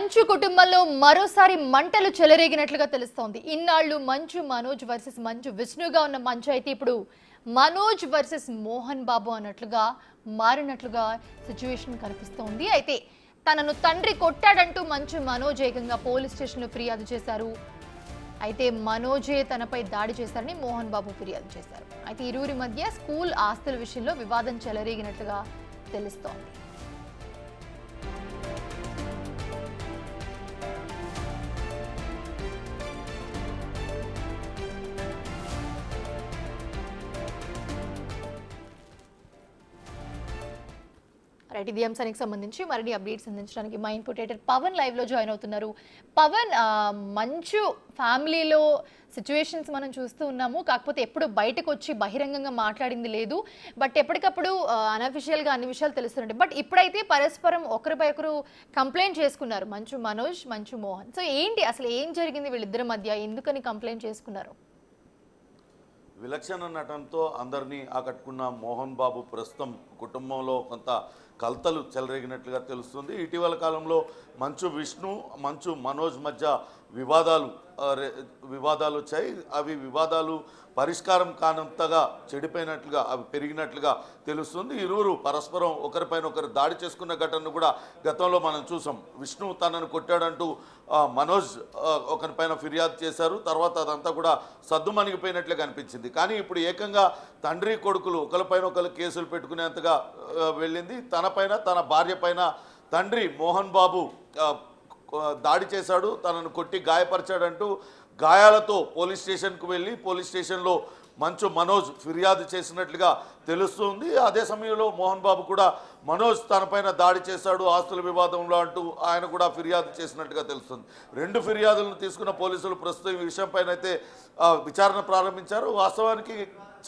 మంచు కుటుంబంలో మరోసారి మంటలు చెలరేగినట్లుగా తెలుస్తోంది. ఇన్నాళ్ళు మంచు మనోజ్ వర్సెస్ మంచు విష్ణుగా ఉన్న మంచు అయితే ఇప్పుడు మనోజ్ వర్సెస్ మోహన్ బాబు అన్నట్లుగా మారినట్లుగా సిచ్యువేషన్ కనిపిస్తోంది. అయితే తనను తండ్రి కొట్టాడంటూ మంచు మనోజ్ ఏకంగా పోలీస్ స్టేషన్లో ఫిర్యాదు చేశారు. అయితే మనోజే తనపై దాడి చేశారని మోహన్ బాబు ఫిర్యాదు చేశారు. అయితే ఇరువురి మధ్య స్కూల్ ఆస్తుల విషయంలో వివాదం చెలరేగినట్లుగా తెలుస్తోంది. రైట్, ఇది అంశానికి సంబంధించి మరిన్ని అప్డేట్స్ అందించడానికి మా ఇన్పుట్ ఎడిటర్ పవన్ లైవ్ లో జాయిన్ అవుతున్నారు. పవన్, మంచు ఫ్యామిలీలో సిచ్యువేషన్స్ మనం చూస్తూ ఉన్నాము. కాకపోతే ఎప్పుడు బయటకు వచ్చి బహిరంగంగా మాట్లాడింది లేదు. బట్ ఎప్పటికప్పుడు అనఫిషియల్గా అన్ని విషయాలు తెలుస్తున్నాయి. బట్ ఇప్పుడైతే పరస్పరం ఒకరిపై ఒకరు కంప్లైంట్ చేసుకున్నారు, మంచు మనోజ్, మంచు మోహన్. సో ఏంటి అసలు ఏం జరిగింది వీళ్ళిద్దరి మధ్య, ఎందుకని కంప్లైంట్ చేసుకున్నారు? విలక్షణ నటనతో అందరినీ ఆకట్టుకున్న మోహన్ బాబు ప్రస్తుతం కుటుంబంలో కొంత కలతలు చెలరేగినట్లుగా తెలుస్తుంది. ఇటీవల కాలంలో మంచు విష్ణు, మంచు మనోజ్ మధ్య వివాదాలు వచ్చాయి. అవి వివాదాలు పరిష్కారం కానంతగా చెడిపోయినట్లుగా, అవి పెరిగినట్లుగా తెలుస్తుంది. ఇరువురు పరస్పరం ఒకరిపైన ఒకరు దాడి చేసుకున్న ఘటనను కూడా గతంలో మనం చూసాం. విష్ణు తనను కొట్టాడంటూ మనోజ్ ఒకరిపైన ఫిర్యాదు చేశారు. తర్వాత అదంతా కూడా సద్దుమణిగిపోయినట్లే కనిపించింది. కానీ ఇప్పుడు ఏకంగా తండ్రి కొడుకులు ఒకరిపైన ఒకరు కేసులు పెట్టుకునేంతగా వెళ్ళింది. తనపైన, తన భార్య పైన తండ్రి మోహన్ బాబు దాడి చేశాడు, తనను కొట్టి గాయపరిచాడంటూ గాయాలతో పోలీస్ స్టేషన్కు వెళ్ళి పోలీస్ స్టేషన్లో మంచు మనోజ్ ఫిర్యాదు చేసినట్లుగా తెలుస్తుంది. అదే సమయంలో మోహన్ బాబు కూడా మనోజ్ తనపైన దాడి చేశాడు ఆస్తుల వివాదంలో అంటూ ఆయన కూడా ఫిర్యాదు చేసినట్టుగా తెలుస్తుంది. రెండు ఫిర్యాదులను తీసుకున్న పోలీసులు ప్రస్తుతం ఈ విషయంపైన అయితే విచారణ ప్రారంభించారు. వాస్తవానికి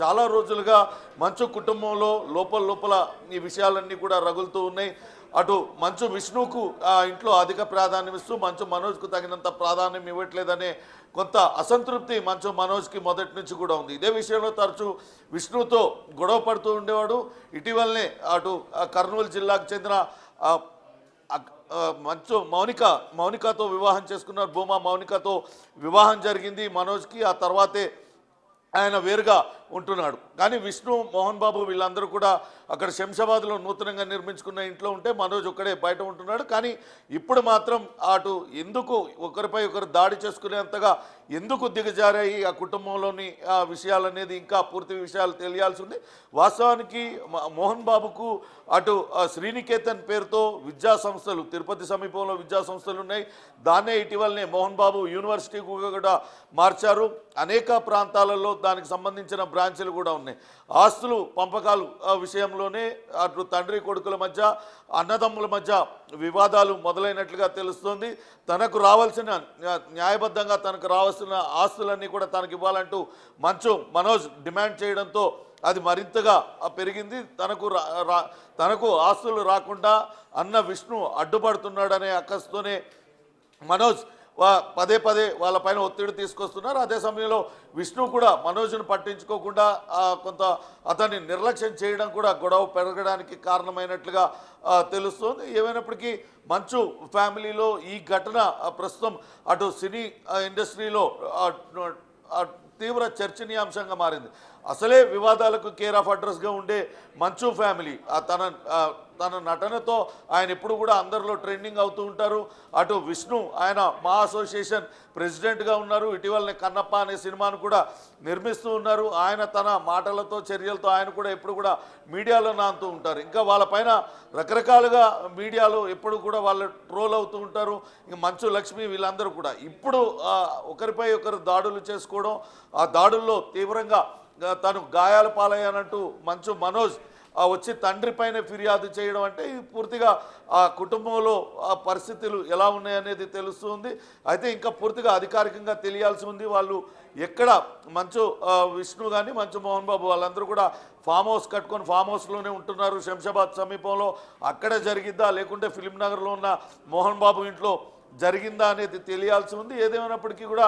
చాలా రోజులుగా మంచు కుటుంబంలో లోపల ఈ విషయాలన్నీ కూడా రగులుతూ ఉన్నాయి. అటు మంచు విష్ణుకు ఇంట్లో అధిక ప్రాధాన్యం ఇస్తూ మంచు మనోజ్కు తగినంత ప్రాధాన్యం ఇవ్వట్లేదనే కొంత అసంతృప్తి మంచు మనోజ్కి మొదటి నుంచి కూడా ఉంది. ఇదే విషయంలో తరచూ విష్ణుతో గొడవ పడుతూ ఉండేవాడు. ఇటీవలనే అటు కర్నూలు జిల్లాకు చెందిన మంచు మౌనికతో వివాహం చేసుకున్నారు. భూమా మౌనికతో వివాహం జరిగింది మనోజ్కి. ఆ తర్వాతే ఆయన వేరుగా ఉంటున్నాడు. కానీ విష్ణు, మోహన్ బాబు వీళ్ళందరూ కూడా అక్కడ శంషాబాద్లో నూతనంగా నిర్మించుకున్న ఇంట్లో ఉంటే మనోజ్ ఒక్కడే బయట ఉంటున్నాడు. కానీ ఇప్పుడు మాత్రం అటు ఎందుకు ఒకరిపై ఒకరు దాడి చేసుకునేంతగా ఎందుకు దిగజారాయి ఆ కుటుంబంలోని విషయాలనేది ఇంకా పూర్తి విషయాలు తెలియాల్సి ఉంది. వాస్తవానికి మోహన్ బాబుకు అటు శ్రీనికేతన్ పేరుతో విద్యా సంస్థలు, తిరుపతి సమీపంలో విద్యా సంస్థలు ఉన్నాయి. దాన్నే ఇటీవలనే మోహన్ బాబు యూనివర్సిటీ కూడా మార్చారు. అనేక ప్రాంతాలలో దానికి సంబంధించిన బ్రాంచ్లు కూడా ఉన్నాయి. ఆస్తులు పంపకాలు విషయంలోనే అటు తండ్రి కొడుకుల మధ్య, అన్నదమ్ముల మధ్య వివాదాలు మొదలైనట్లుగా తెలుస్తోంది. తనకు రావాల్సిన, న్యాయబద్ధంగా తనకు రావాల్సిన ఆస్తులన్నీ కూడా తనకు ఇవ్వాలంటూ మంచు మనోజ్ డిమాండ్ చేయడంతో అది మరింతగా పెరిగింది. తనకు ఆస్తులు రాకుండా అన్న విష్ణు అడ్డుపడుతున్నాడనే అక్కస్తోనే మనోజ్ పదే వాళ్ళపైన ఒత్తిడి తీసుకొస్తున్నారు. అదే సమయంలో విష్ణు కూడా మనోజ్ను పట్టించుకోకుండా కొంత అతన్ని నిర్లక్ష్యం చేయడం కూడా గొడవ పెరగడానికి కారణమైనట్లుగా తెలుస్తోంది. ఏమైనప్పటికీ మంచు ఫ్యామిలీలో ఈ ఘటన ప్రస్తుతం అటు సినీ ఇండస్ట్రీలో తీవ్ర చర్చనీయాంశంగా మారింది. అసలే వివాదాలకు కేర్ ఆఫ్ అడ్రస్గా ఉండే మంచు ఫ్యామిలీ తన నటనతో ఆయన ఎప్పుడు కూడా అందరిలో ట్రెండింగ్ అవుతూ ఉంటారు. అటు విష్ణు, ఆయన మా అసోసియేషన్ ప్రెసిడెంట్గా ఉన్నారు. ఇటీవలనే కన్నప్ప అనే సినిమాను కూడా నిర్మిస్తూ ఉన్నారు. ఆయన తన మాటలతో, చర్యలతో ఆయన కూడా ఎప్పుడు కూడా మీడియాలో నానుతూ ఉంటారు. ఇంకా వాళ్ళపైన రకరకాలుగా మీడియాలో ఎప్పుడు కూడా వాళ్ళు ట్రోల్ అవుతూ ఉంటారు. ఇంకా మంచు లక్ష్మి వీళ్ళందరూ కూడా ఇప్పుడు ఒకరిపై ఒకరు దాడులు చేసుకోవడం, ఆ దాడుల్లో తీవ్రంగా తను గాయాల పాలయ్యానంటూ మంచు మనోజ్ వచ్చి తండ్రి పైన ఫిర్యాదు చేయడం అంటే పూర్తిగా ఆ కుటుంబంలో ఆ పరిస్థితులు ఎలా ఉన్నాయనేది తెలుస్తుంది. అయితే ఇంకా పూర్తిగా అధికారికంగా తెలియాల్సి ఉంది. వాళ్ళు ఎక్కడ మంచు విష్ణు కానీ మంచు మోహన్ బాబు వాళ్ళందరూ కూడా ఫామ్ హౌస్ కట్టుకొని ఫామ్ హౌస్లోనే ఉంటున్నారు శంషాబాద్ సమీపంలో. అక్కడే జరిగిద్దా లేకుంటే ఫిలిం నగర్లో ఉన్న మోహన్ బాబు ఇంట్లో జరిగిందా అనేది తెలియాల్సి ఉంది. ఏదేమైనప్పటికీ కూడా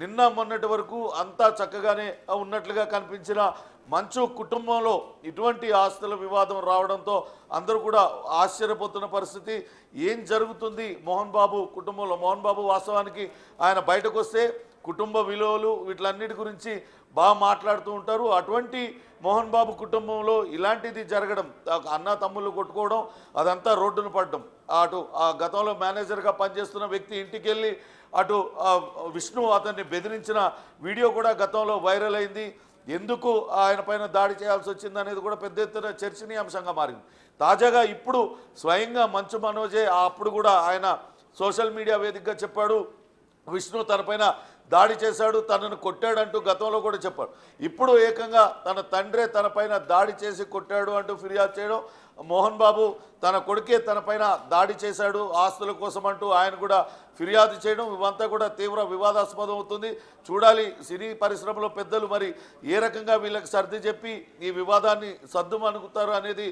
నిన్న మొన్నటి వరకు అంతా చక్కగానే ఉన్నట్లుగా కనిపించిన మంచు కుటుంబంలో ఇటువంటి ఆస్తుల వివాదం రావడంతో అందరూ కూడా ఆశ్చర్యపోతున్న పరిస్థితి. ఏం జరుగుతుంది మోహన్ బాబు కుటుంబంలో? మోహన్ బాబు వాస్తవానికి ఆయన బయటకు వస్తే కుటుంబ విలువలు వీటిలన్నిటి గురించి బాగా మాట్లాడుతూ ఉంటారు. అటువంటి మోహన్ బాబు కుటుంబంలో ఇలాంటిది జరగడం, అన్న తమ్ముళ్ళు కొట్టుకోవడం, అదంతా రోడ్డును పడడం, అటు ఆ గతంలో మేనేజర్గా పనిచేస్తున్న వ్యక్తి ఇంటికి వెళ్ళి అటు విష్ణు అతన్ని బెదిరించిన వీడియో కూడా గతంలో వైరల్ అయింది. ఎందుకు ఆయన పైన దాడి చేయాల్సి వచ్చింది అనేది కూడా పెద్ద ఎత్తున చర్చనీయాంశంగా మారింది. తాజాగా ఇప్పుడు స్వయంగా మంచు మనోజే అప్పుడు కూడా ఆయన సోషల్ మీడియా వేదికగా చెప్పాడు, విష్ణు తనపైన దాడి చేశాడు, తనను కొట్టాడంటూ గతంలో కూడా చెప్పాడు. ఇప్పుడు ఏకంగా తన తండ్రే తనపైన దాడి చేసి కొట్టాడు అంటూ ఫిర్యాదు చేయడం, మోహన్ బాబు తన కొడుకే తనపైన దాడి చేశాడు ఆస్తుల కోసం అంటూ ఆయన కూడా ఫిర్యాదు చేయడం, ఇవంతా కూడా తీవ్ర వివాదాస్పదం అవుతుంది. చూడాలి సినీ పరిశ్రమలో పెద్దలు మరి ఏ రకంగా వీళ్ళకి సర్ది చెప్పి ఈ వివాదాన్ని సర్దుమనుగుతారు అనేది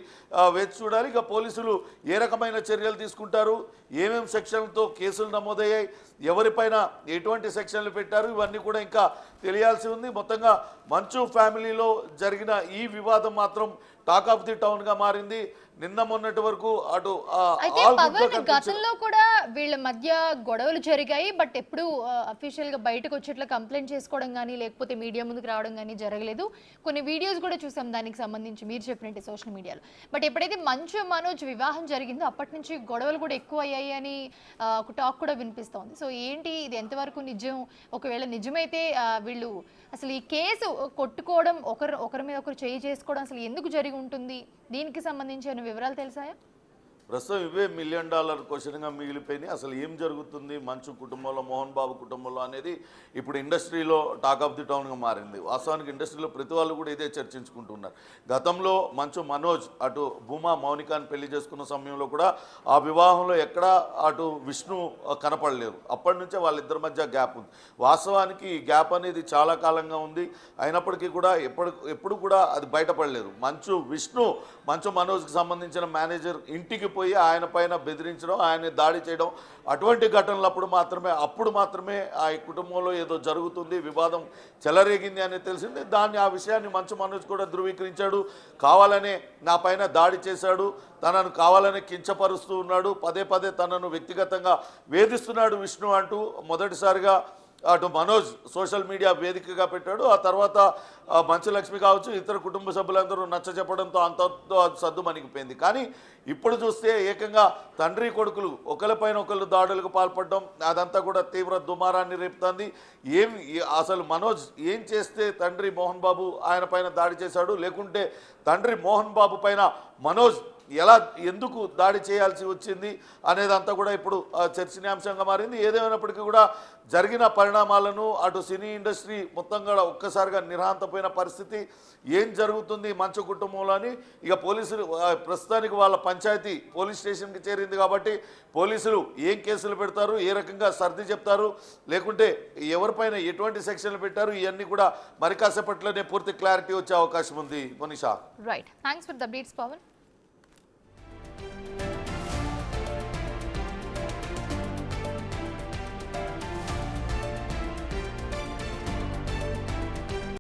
వేచి చూడాలి. ఇక పోలీసులు ఏ రకమైన చర్యలు తీసుకుంటారు, ఏమేం సెక్షన్లతో కేసులు నమోదయ్యాయి, ఎవరిపైన ఎటువంటి సెక్షన్లు పెట్టారు, ఇవన్నీ కూడా ఇంకా తెలియాల్సి ఉంది. మొత్తంగా మంచు ఫ్యామిలీలో జరిగిన ఈ వివాదం మాత్రం టాక్ ఆఫ్ ది టౌన్ గా మారింది. నిన్న మొన్నటి వరకు అటు అయితే పవన్ గతంలో కూడా వీళ్ళ మధ్య గొడవలు జరిగాయి, బట్ ఎప్పుడు అఫీషియల్ గా బయటకు వచ్చేట్లా కంప్లైంట్ చేసుకోవడం కానీ లేకపోతే మీడియా ముందుకు రావడం కానీ జరగలేదు. కొన్ని వీడియోస్ కూడా చూసాం దానికి సంబంధించి మీరు చెప్పినట్టు సోషల్ మీడియాలో. బట్ ఎప్పుడైతే మంచు మనోజ్ వివాహం జరిగిందో అప్పటి నుంచి గొడవలు కూడా ఎక్కువ అయ్యాయి అని ఒక టాక్ కూడా వినిపిస్తోంది. సో ఏంటి ఇది ఎంతవరకు నిజం? ఒకవేళ నిజమైతే వీళ్ళు అసలు ఈ కేసు కొట్టుకోవడం, ఒకరి మీద ఒకరు చేయి చేసుకోవడం అసలు ఎందుకు జరిగి ఉంటుంది, దీనికి సంబంధించిన వివరాలు తెలుసాయా? ప్రస్తుతం ఇవే $1 మిలియన్ క్వశ్చన్గా మిగిలిపోయినాయి. అసలు ఏం జరుగుతుంది మంచు కుటుంబంలో, మోహన్ బాబు కుటుంబంలో అనేది ఇప్పుడు ఇండస్ట్రీలో టాక్ ఆఫ్ ది టౌన్గా మారింది. వాస్తవానికి ఇండస్ట్రీలో ప్రతి వాళ్ళు కూడా ఇదే చర్చించుకుంటున్నారు. గతంలో మంచు మనోజ్ అటు భూమా మౌనికాని పెళ్లి చేసుకున్న సమయంలో కూడా ఆ వివాహంలో ఎక్కడా అటు విష్ణు కనపడలేదు. అప్పటి నుంచే వాళ్ళిద్దరి మధ్య గ్యాప్ ఉంది. వాస్తవానికి ఈ గ్యాప్ అనేది చాలా కాలంగా ఉంది. అయినప్పటికీ కూడా ఎప్పుడు కూడా అది బయటపడలేదు. మంచు మనోజ్కి సంబంధించిన మేనేజర్ ఇంటికి పోయి ఆయన పైన బెదిరించడం, ఆయన దాడి చేయడం, అటువంటి ఘటనలు అప్పుడు మాత్రమే ఆ కుటుంబంలో ఏదో జరుగుతుంది, వివాదం చెలరేగింది అని తెలిసింది. ఆ విషయాన్ని మంచు మనోజ్ కూడా ధృవీకరించాడు. కావాలనే నా పైన దాడి చేశాడు, తనను కావాలని కించపరుస్తూ ఉన్నాడు, పదే పదే తనను వ్యక్తిగతంగా వేధిస్తున్నాడు విష్ణు అంటూ మొదటిసారిగా అటు మనోజ్ సోషల్ మీడియా వేదికగా పెట్టాడు. ఆ తర్వాత మంచు లక్ష్మి కావచ్చు, ఇతర కుటుంబ సభ్యులందరూ నచ్చ చెప్పడంతో అంతతో అది సద్దు మణిగిపోయింది. కానీ ఇప్పుడు చూస్తే ఏకంగా తండ్రి కొడుకులు ఒకరిపైన ఒకళ్ళు దాడులకు పాల్పడడం, అదంతా కూడా తీవ్ర దుమారాన్ని రేపుతుంది. అసలు మనోజ్ ఏం చేస్తే తండ్రి మోహన్ బాబు ఆయన పైన దాడి చేశాడు, లేకుంటే తండ్రి మోహన్ బాబు పైన మనోజ్ ఎందుకు దాడి చేయాల్సి వచ్చింది అనేదంతా కూడా ఇప్పుడు చర్చనీయాంశంగా మారింది. ఏదేమైనప్పటికీ కూడా జరిగిన పరిణామాలను అటు సినీ ఇండస్ట్రీ మొత్తం కూడా ఒక్కసారిగా నిర్హాంతపోయిన పరిస్థితి. ఏం జరుగుతుంది మంచు కుటుంబంలో అని ఇక పోలీసులు ప్రస్తుతానికి వాళ్ళ పంచాయతీ పోలీస్ స్టేషన్కి చేరింది కాబట్టి పోలీసులు ఏం కేసులు పెడతారు, ఏ రకంగా సర్ది చెప్తారు, లేకుంటే ఎవరిపైన ఎటువంటి సెక్షన్లు పెట్టారు, ఇవన్నీ కూడా మరి కాసేపట్లోనే పూర్తి క్లారిటీ వచ్చే అవకాశం ఉంది. Manisha, right, thanks for the updates Pawan.